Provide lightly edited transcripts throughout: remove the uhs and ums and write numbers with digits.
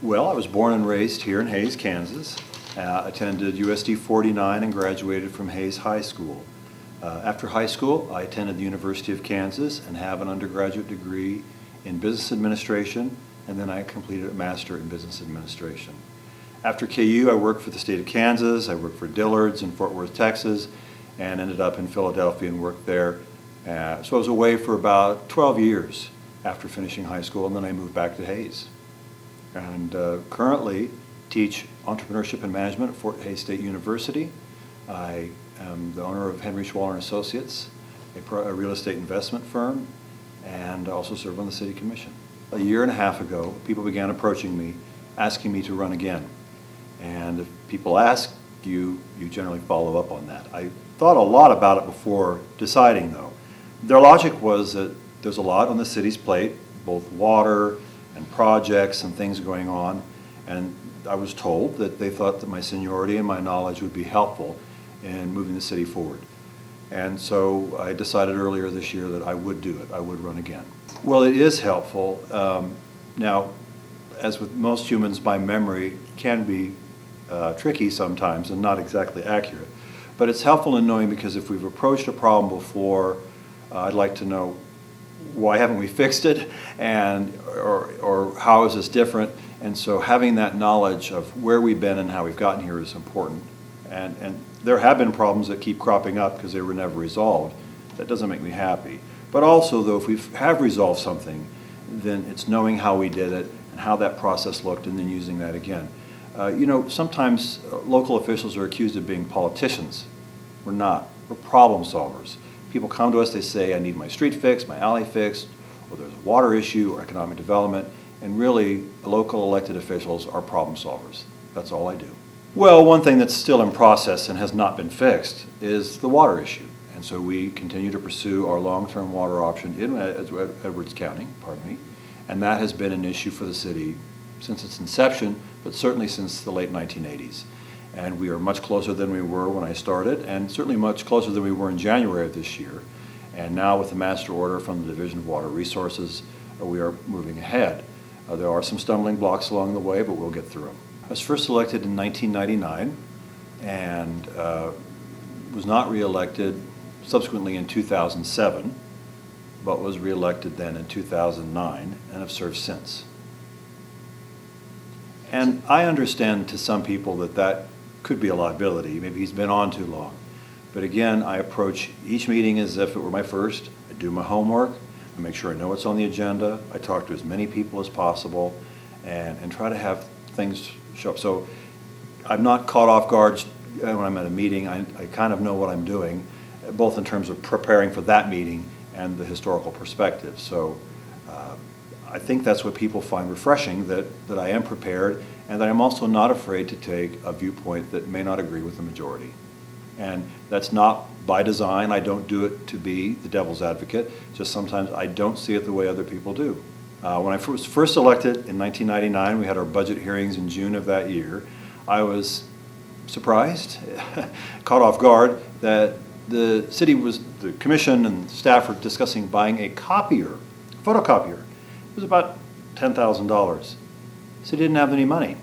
Well, I was born and raised here in Hays, Kansas. Attended USD 49 and graduated from Hays High School. After high school, I attended the University of Kansas and have an undergraduate degree in business administration, and then I completed a master in business administration. After KU, I worked for the state of Kansas. I worked for Dillard's in Fort Worth, Texas, and ended up in Philadelphia and worked there. So I was away for about 12 years after finishing high school, and then I moved back to Hays. And currently teach entrepreneurship and management at Fort Hays State University. I am the owner of Henry Schwaller and Associates, a real estate investment firm, and also serve on the City Commission. A year and a half ago, people began approaching me, asking me to run again. And if people ask you, you generally follow up on that. I thought a lot about it before deciding, though. Their logic was that there's a lot on the city's plate, both water and projects and things going on, and I was told that they thought that my seniority and my knowledge would be helpful in moving the city forward. And so I decided earlier this year that I would do it. I would run again. Well, it is helpful. Now, as with most humans, my memory can be tricky sometimes and not exactly accurate. But it's helpful in knowing, because if we've approached a problem before, I'd like to know, why haven't we fixed it, and or how is this different? And so having that knowledge of where we've been and how we've gotten here is important. And there have been problems that keep cropping up because they were never resolved. That doesn't make me happy. But also, though, if we have resolved something, then it's knowing how we did it and how that process looked, and then using that again. You know, sometimes local officials are accused of being politicians. We're not. We're problem solvers. People come to us, they say, I need my street fixed, my alley fixed, or there's a water issue or economic development, and really, local elected officials are problem solvers. That's all I do. Well, one thing that's still in process and has not been fixed is the water issue. And so we continue to pursue our long-term water option in Edwards County, and that has been an issue for the city since its inception, but certainly since the late 1980s. And we are much closer than we were when I started, and certainly much closer than we were in January of this year. And now with the master order from the Division of Water Resources, we are moving ahead. There are some stumbling blocks along the way, but we'll get through them. I was first elected in 1999 and was not reelected subsequently in 2007, but was reelected then in 2009 and have served since. And I understand to some people that that could be a liability. Maybe he's been on too long. But again, I approach each meeting as if it were my first. I do my homework. I make sure I know what's on the agenda. I talk to as many people as possible and try to have things show up. So I'm not caught off guard when I'm at a meeting. I kind of know what I'm doing, both in terms of preparing for that meeting and the historical perspective. So I think that's what people find refreshing, that I am prepared and that I'm also not afraid to take a viewpoint that may not agree with the majority. And that's not by design. I don't do it to be the devil's advocate. Just sometimes I don't see it the way other people do. When I was first elected in 1999, we had our budget hearings in June of that year. I was surprised, caught off guard, that the commission and staff were discussing buying a photocopier. It was about $10,000. So they didn't have any money.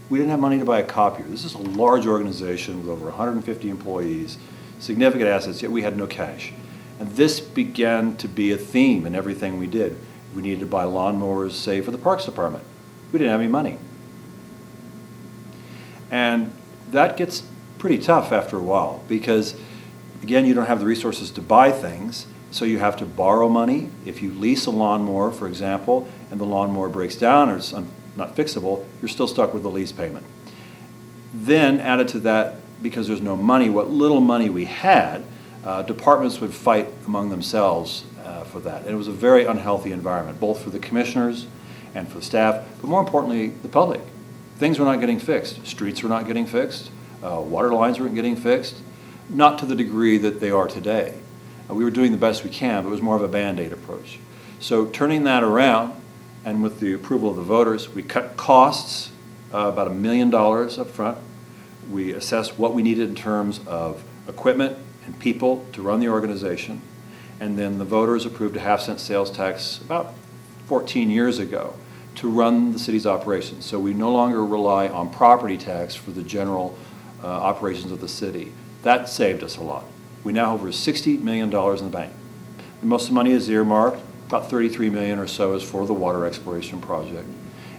We didn't have money to buy a copier. This is a large organization with over 150 employees, significant assets, yet we had no cash. And this began to be a theme in everything we did. We needed to buy lawnmowers, say, for the Parks Department. We didn't have any money. And that gets pretty tough after a while because, again, you don't have the resources to buy things, so you have to borrow money. If you lease a lawnmower, for example, and the lawnmower breaks down or it's not fixable, you're still stuck with the lease payment. Then, added to that, because there's no money, what little money we had, departments would fight among themselves for that. And it was a very unhealthy environment, both for the commissioners and for the staff, but more importantly, the public. Things were not getting fixed. Streets were not getting fixed. Water lines weren't getting fixed, not to the degree that they are today. We were doing the best we can, but it was more of a Band-Aid approach. So turning that around, and with the approval of the voters, we cut costs about $1 million up front. We assessed what we needed in terms of equipment and people to run the organization. And then the voters approved a half-cent sales tax about 14 years ago. to run the city's operations. So we no longer rely on property tax for the general operations of the city. That saved us a lot. We now have over $60 million in the bank. Most of the money is earmarked. About $33 million or so is for the water exploration project.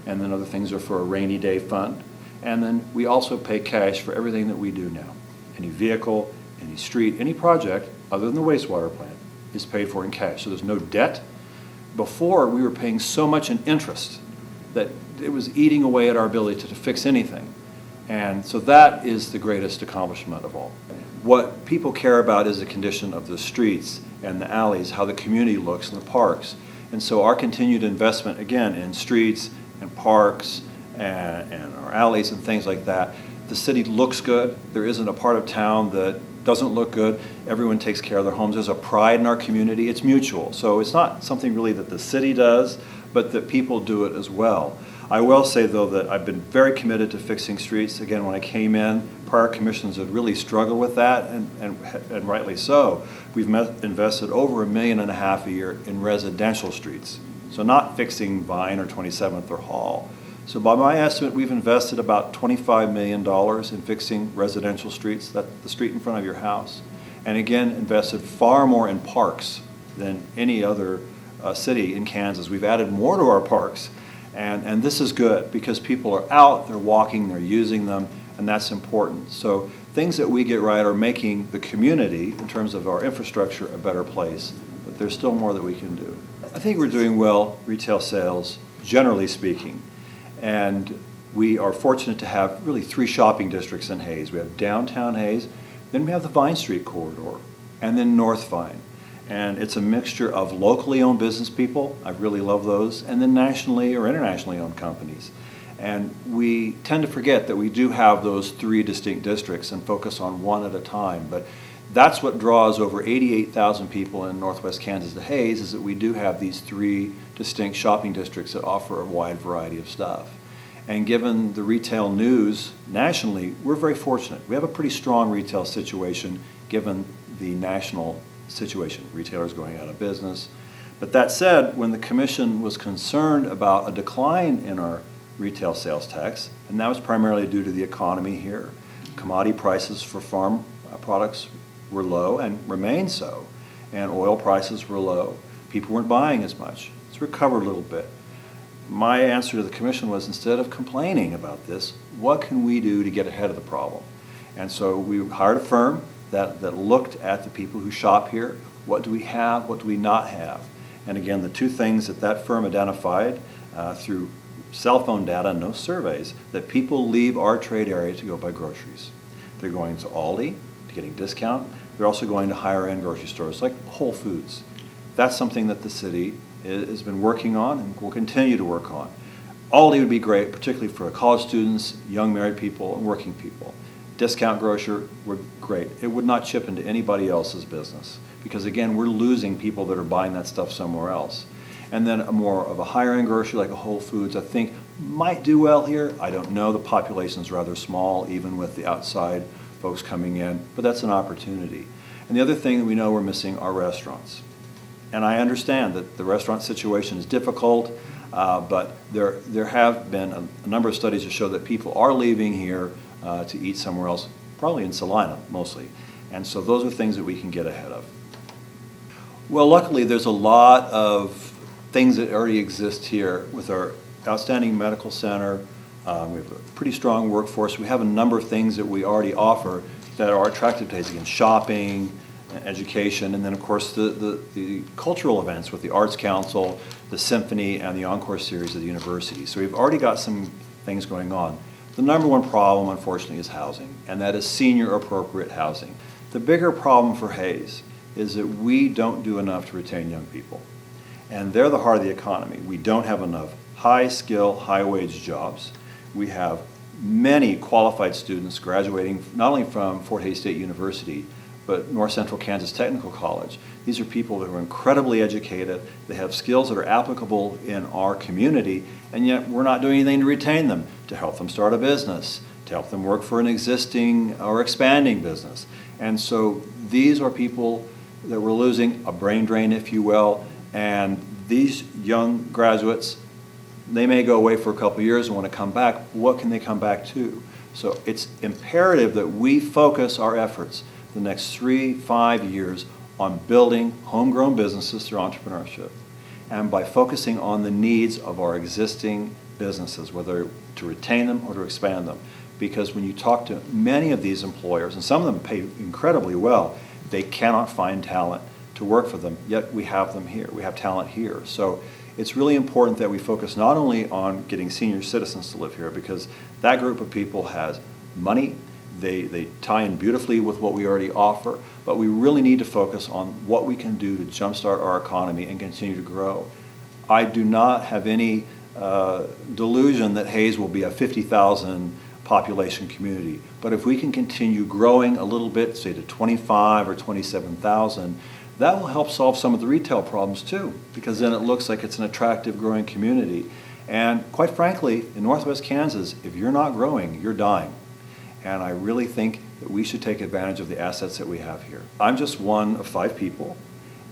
And then other things are for a rainy day fund. And then we also pay cash for everything that we do now. Any vehicle, any street, any project other than the wastewater plant is paid for in cash. So there's no debt. Before, we were paying so much in interest that it was eating away at our ability to fix anything. And so that is the greatest accomplishment of all. What people care about is the condition of the streets and the alleys, how the community looks in the parks. And so our continued investment, again, in streets and parks and our alleys and things like that, the city looks good. There isn't a part of town that doesn't look good. Everyone takes care of their homes. There's a pride in our community. It's mutual. So it's not something really that the city does, but that people do it as well. I will say, though, that I've been very committed to fixing streets. Again, when I came in, prior commissions had really struggled with that, and rightly so. We've invested over $1.5 million a year in residential streets. So not fixing Vine or 27th or Hall. So by my estimate, we've invested about $25 million in fixing residential streets, that's the street in front of your house. And again, invested far more in parks than any other city in Kansas. We've added more to our parks. And this is good because people are out, they're walking, they're using them, and that's important. So things that we get right are making the community, in terms of our infrastructure, a better place. But there's still more that we can do. I think we're doing well, retail sales, generally speaking. And we are fortunate to have really 3 shopping districts in Hayes. We have downtown Hayes, then we have the Vine Street corridor, and then North Vine. And it's a mixture of locally owned business people, I really love those, and then nationally or internationally owned companies. And we tend to forget that we do have those 3 distinct districts and focus on one at a time. But that's what draws over 88,000 people in Northwest Kansas to Hayes, is that we do have these 3 distinct shopping districts that offer a wide variety of stuff. And given the retail news nationally, we're very fortunate. We have a pretty strong retail situation given the national situation, retailers going out of business. But that said, when the commission was concerned about a decline in our retail sales tax, and that was primarily due to the economy here, commodity prices for farm products were low and remain so, and oil prices were low. People weren't buying as much. It's recovered a little bit. My answer to the commission was, instead of complaining about this, what can we do to get ahead of the problem? And so we hired a firm that looked at the people who shop here. What do we have? What do we not have? And again, the 2 things that firm identified through cell phone data, no surveys, that people leave our trade area to go buy groceries. They're going to Aldi to getting discount. They're also going to higher end grocery stores like Whole Foods. That's something that the city has been working on and will continue to work on. Aldi would be great, particularly for college students, young married people, and working people. Discount grocer would great. It would not chip into anybody else's business because, again, we're losing people that are buying that stuff somewhere else. And then a more of a higher end grocery like a Whole Foods, I think, might do well here. I don't know. The population is rather small, even with the outside folks coming in, but that's an opportunity. And the other thing that we know we're missing are restaurants. And I understand that the restaurant situation is difficult, but there have been a number of studies that show that people are leaving here to eat somewhere else, probably in Salina mostly. And so those are things that we can get ahead of. Well, luckily there's a lot of things that already exist here with our outstanding medical center. We have a pretty strong workforce. We have a number of things that we already offer that are attractive to Hayes. Again, shopping, education, and then of course the cultural events with the Arts Council, the Symphony, and the Encore Series at the university. So we've already got some things going on. The number one problem, unfortunately, is housing, and that is senior appropriate housing. The bigger problem for Hayes is that we don't do enough to retain young people. And they're the heart of the economy. We don't have enough high-skill, high-wage jobs. We have many qualified students graduating not only from Fort Hays State University, but North Central Kansas Technical College. These are people that are incredibly educated. They have skills that are applicable in our community, and yet we're not doing anything to retain them, to help them start a business, to help them work for an existing or expanding business. And so these are people that we're losing, a brain drain, if you will, and these young graduates they may go away for a couple of years and want to come back. What can they come back to? So it's imperative that we focus our efforts the next 3-5 years on building homegrown businesses through entrepreneurship, and by focusing on the needs of our existing businesses, whether to retain them or to expand them. Because when you talk to many of these employers, and some of them pay incredibly well, they cannot find talent to work for them, yet we have them here. We have talent here. So it's really important that we focus not only on getting senior citizens to live here, because that group of people has money, they tie in beautifully with what we already offer, but we really need to focus on what we can do to jumpstart our economy and continue to grow. I do not have any delusion that Hayes will be a 50,000 population community, but if we can continue growing a little bit, say to 25 or 27,000, that will help solve some of the retail problems too, because then it looks like it's an attractive growing community. And quite frankly, in Northwest Kansas, if you're not growing, you're dying. And I really think that we should take advantage of the assets that we have here. I'm just one of 5 people,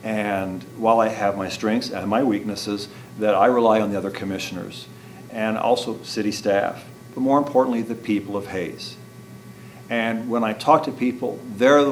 and while I have my strengths and my weaknesses, that I rely on the other commissioners and also city staff, but more importantly, the people of Hayes. And when I talk to people, they're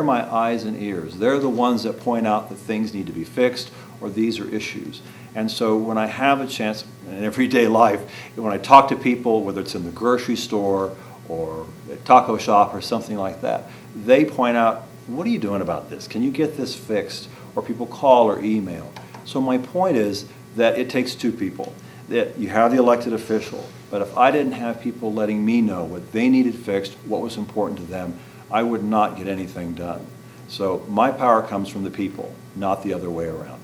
my eyes and ears. They're the ones that point out that things need to be fixed or these are issues. And so when I have a chance in everyday life, when I talk to people, whether it's in the grocery store or a taco shop or something like that, they point out, what are you doing about this? Can you get this fixed? Or people call or email. So my point is that it takes 2 people. That you have the elected official, but if I didn't have people letting me know what they needed fixed, what was important to them, I would not get anything done. So my power comes from the people, not the other way around.